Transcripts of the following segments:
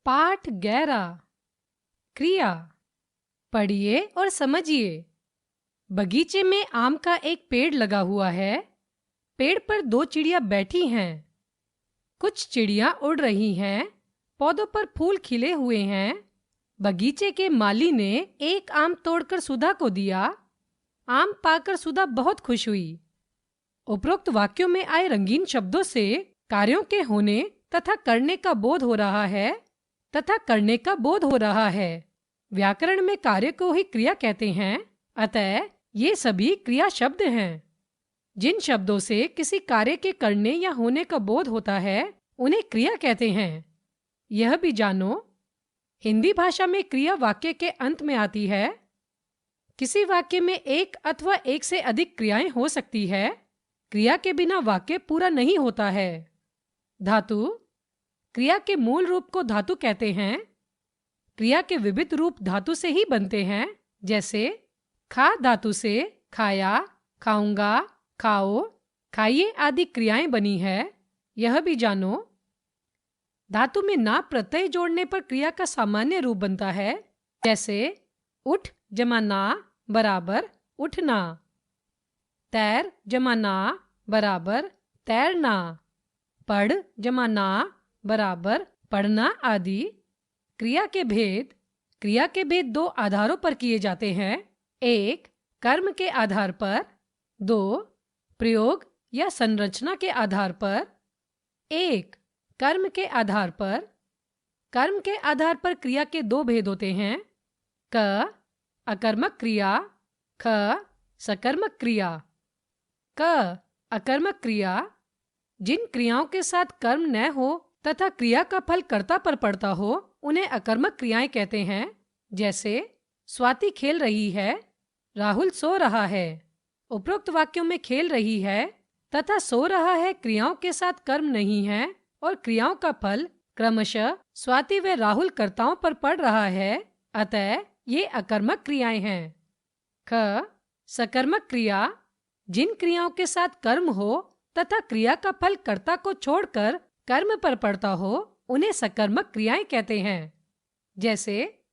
पाठ 11 क्रिया। पढ़िए और समझिए। बगीचे में आम का एक पेड़ लगा हुआ है। पेड़ पर दो चिड़िया बैठी हैं। कुछ चिड़िया उड़ रही हैं। पौधों पर फूल खिले हुए हैं। बगीचे के माली ने एक आम तोड़कर सुधा को दिया। आम पाकर सुधा बहुत खुश हुई। उपरोक्त वाक्यों में आए रंगीन शब्दों से कार्यों के होने तथा करने का बोध हो रहा है। व्याकरण में कार्य को ही क्रिया कहते हैं, अतः ये सभी क्रिया शब्द हैं। जिन शब्दों से किसी कार्य के करने या होने का बोध होता है उन्हें क्रिया कहते हैं। यह भी जानो, हिंदी भाषा में क्रिया वाक्य के अंत में आती है। किसी वाक्य में एक अथवा एक से अधिक क्रियाएं हो सकती है। क्रिया के बिना वाक्य पूरा नहीं होता है। धातु। क्रिया के मूल रूप को धातु कहते हैं। क्रिया के विविध रूप धातु से ही बनते हैं, जैसे खा धातु से खाया, खाऊंगा, खाओ, खाइए आदि क्रियाएं बनी है। यह भी जानो, धातु में ना प्रत्यय जोड़ने पर क्रिया का सामान्य रूप बनता है, जैसे उठ जमा ना बराबर उठना, तैर जमा ना बराबर तैरना, पढ़ जमा ना बराबर पढ़ना आदि। क्रिया के भेद दो आधारों पर किए जाते हैं। एक, कर्म के आधार पर। दो, प्रयोग या संरचना के आधार पर। एक, कर्म के आधार पर। कर्म के आधार पर क्रिया के दो भेद होते हैं। क, अकर्मक क्रिया। ख, सकर्मक क्रिया। क, अकर्मक क्रिया। जिन क्रियाओं के साथ कर्म न हो तथा क्रिया का फल कर्ता पर पड़ता हो उन्हें अकर्मक क्रियाएं कहते हैं, जैसे स्वाति खेल रही है, राहुल सो रहा है। उपरोक्त वाक्यों में खेल रही है तथा सो रहा है क्रियाओं के साथ कर्म नहीं है और क्रियाओं का फल क्रमशः स्वाति व राहुल कर्ताओं पर पड़ रहा है, अतः ये अकर्मक क्रियाएं हैं। ख, सकर्मक क्रिया। जिन क्रियाओं के साथ कर्म हो तथा क्रिया का फल कर्ता को छोड़कर कर्म पर पड़ता हो उन्हें सकर्मक क्रियाएं कहते हैं, जैसे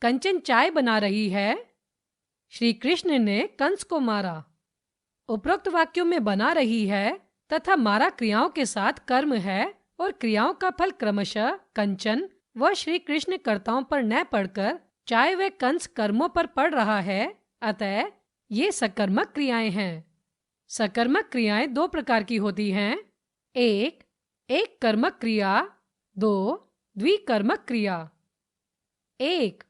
कंचन चाय बना रही है, श्री कृष्ण ने कंस को मारा। उपरोक्त वाक्यों में बना रही है तथा मारा क्रियाओं के साथ कर्म है और क्रियाओं का फल क्रमशः कंचन व श्री कृष्ण कर्ताओं पर न पड़कर चाय व कंस कर्मों पर पड़ रहा है, अतः ये सकर्मक क्रियाएं हैं। सकर्मक क्रियाएं दो प्रकार की होती हैं। एक कर्मक क्रिया। दो, द्विकर्मक क्रिया। एक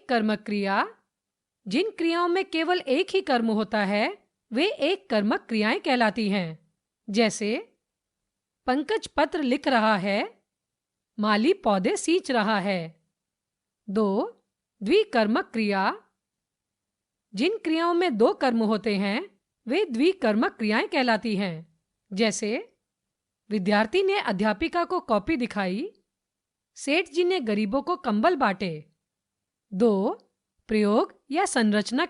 कर्मक क्रिया। जिन क्रियाओं में केवल एक ही कर्म होता है वे एक कर्मक क्रियाएं कहलाती हैं, जैसे पंकज पत्र लिख रहा है, माली पौधे सींच रहा है। दो, द्विकर्मक क्रिया। जिन क्रियाओं में दो कर्म होते हैं वे द्विकर्मक क्रियाएं कहलाती हैं, जैसे विद्यार्थी ने अध्यापिका को कॉपी दिखाई, सेठ जी ने गरीबों को कंबल बांटे। दो, प्रयोग या संरचना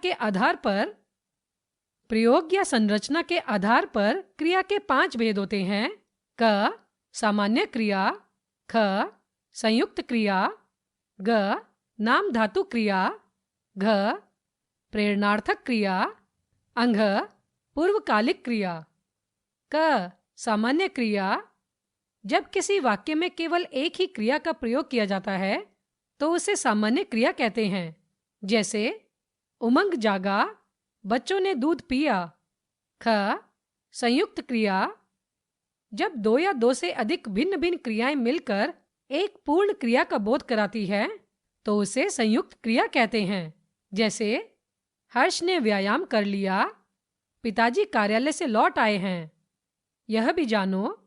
के आधार पर क्रिया के 5 भेद होते हैं। क, सामान्य क्रिया। ख, संयुक्त क्रिया। ग, नाम धातु क्रिया। घ, प्रेरणार्थक क्रिया। अंघ, पूर्वकालिक क्रिया। क, सामान्य क्रिया। जब किसी वाक्य में केवल एक ही क्रिया का प्रयोग किया जाता है तो उसे सामान्य क्रिया कहते हैं, जैसे उमंग जागा, बच्चों ने दूध पिया। ख, संयुक्त क्रिया। जब दो या दो से अधिक भिन्न भिन्न क्रियाएं मिलकर एक पूर्ण क्रिया का बोध कराती है तो उसे संयुक्त क्रिया कहते हैं, जैसे हर्ष ने व्यायाम कर लिया, पिताजी कार्यालय से लौट आए हैं। यह भी जानो,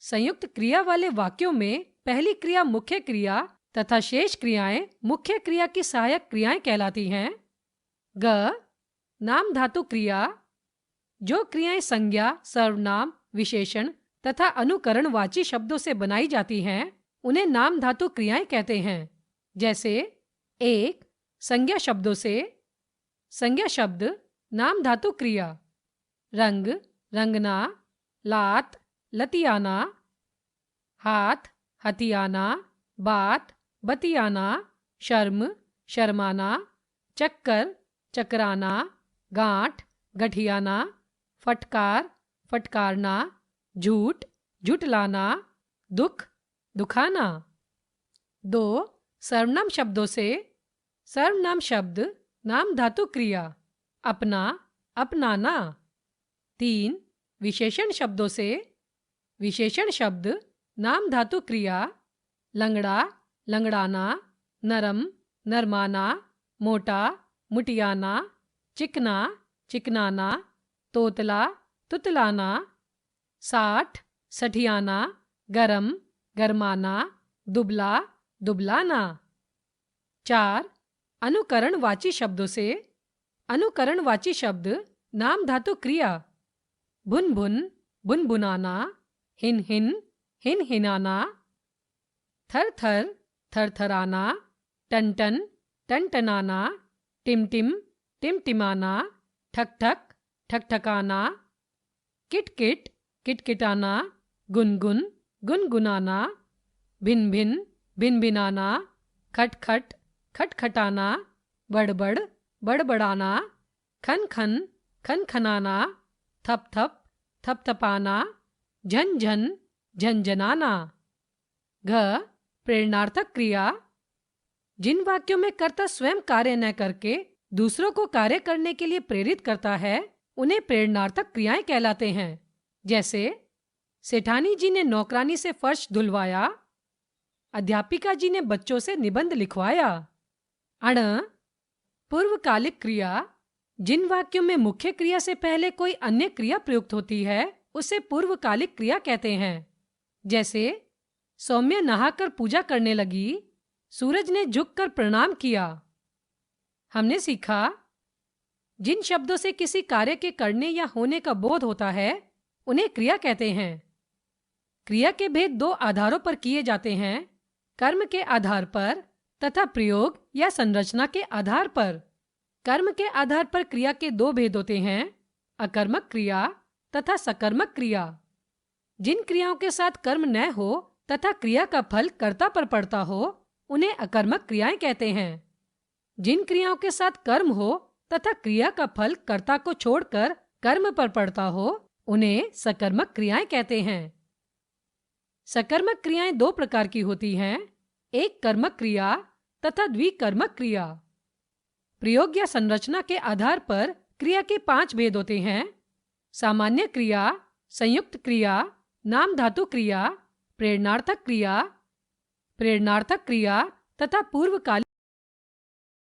संयुक्त क्रिया वाले वाक्यों में पहली क्रिया मुख्य क्रिया तथा शेष क्रियाएं मुख्य क्रिया की सहायक क्रियाएं कहलाती हैं। ग, नाम धातु क्रिया। जो क्रियाएं संज्ञा, सर्वनाम, विशेषण तथा अनुकरणवाची शब्दों से बनाई जाती हैं उन्हें नाम धातु क्रियाएं कहते हैं, जैसे एक, संज्ञा शब्दों से। संज्ञा शब्द नाम धातु क्रिया। रंग, रंगना, लात, लतियाना, हाथ, हथियाना, बात, बतियाना, शर्म, शर्माना, चक्कर, चकराना, गांठ, गठियाना, फटकार, फटकारना, झूठ, झुठलाना, दुख, दुखाना। 2. सर्वनाम शब्दों से सर्वनाम शब्द नाम धातु क्रिया अपना, अपनाना। 3. विशेषण शब्दों से विशेषण शब्द नाम धातु क्रिया लंगड़ा, लंगड़ाना, नरम, नरमाना, मोटा, मुटियाना, चिकना, चिकनाना, तोतला, तुतलाना। 60, सठियाना, गरम, गरमाना, दुबला, दुबलाना। 4. अनुकरणवाची शब्दों से अनुकरणवाची शब्द नाम धातु क्रिया भुन भुन, बुनबुनाना, हिन हिन, हिन हिनाना, थर थर, थरथराना, टन टन, टनटनाना, टिमटिम, टिमटिमाना, ठक ठक, ठकठकाना, किटकिट, किटकिटाना, गुनगुन, गुनगुनाना, भिन भिन, भिनभिनाना, खटखट, खटखटाना, बड़बड़, बड़बड़ाना, खन खन, खनखनाना, थप थप, थपथपाना, झन झन, झंझनाना। घ. प्रेरणार्थक क्रिया जिन वाक्यों में कर्ता स्वयं कार्य न करके दूसरों को कार्य करने के लिए प्रेरित करता है उन्हें प्रेरणार्थक क्रियाएं कहलाते हैं। जैसे सेठानी जी ने नौकरानी से फर्श धुलवाया, अध्यापिका जी ने बच्चों से निबंध लिखवाया। अण. पूर्वकालिक क्रिया जिन वाक्यों में मुख्य क्रिया से पहले कोई अन्य क्रिया प्रयुक्त होती है उसे पूर्वकालिक क्रिया कहते हैं। जैसे सौम्य नहाकर पूजा करने लगी, सूरज ने झुककर प्रणाम किया। हमने सीखा जिन शब्दों से किसी कार्य के करने या होने का बोध होता है उन्हें क्रिया कहते हैं। क्रिया के भेद 2 आधारों पर किए जाते हैं, कर्म के आधार पर तथा प्रयोग या संरचना के आधार पर। कर्म के आधार पर क्रिया के 2 भेद होते हैं, अकर्मक क्रिया तथा सकर्मक क्रिया। जिन क्रियाओं के साथ कर्म न हो तथा क्रिया का फल कर्ता पर पड़ता हो उन्हें अकर्मक क्रियाएं कहते हैं। जिन क्रियाओं के साथ कर्म हो तथा क्रिया का फल कर्ता को छोड़कर कर्म पर पड़ता हो उन्हें सकर्मक क्रियाएं कहते हैं। सकर्मक क्रियाएं 2 प्रकार की होती हैं, एक कर्मक क्रिया तथा द्विकर्मक क्रिया। प्रयोग या संरचना के आधार पर क्रिया के 5 भेद होते हैं, सामान्य क्रिया, संयुक्त क्रिया, नाम धातु क्रिया, प्रेरणार्थक क्रिया तथा पूर्वकालिक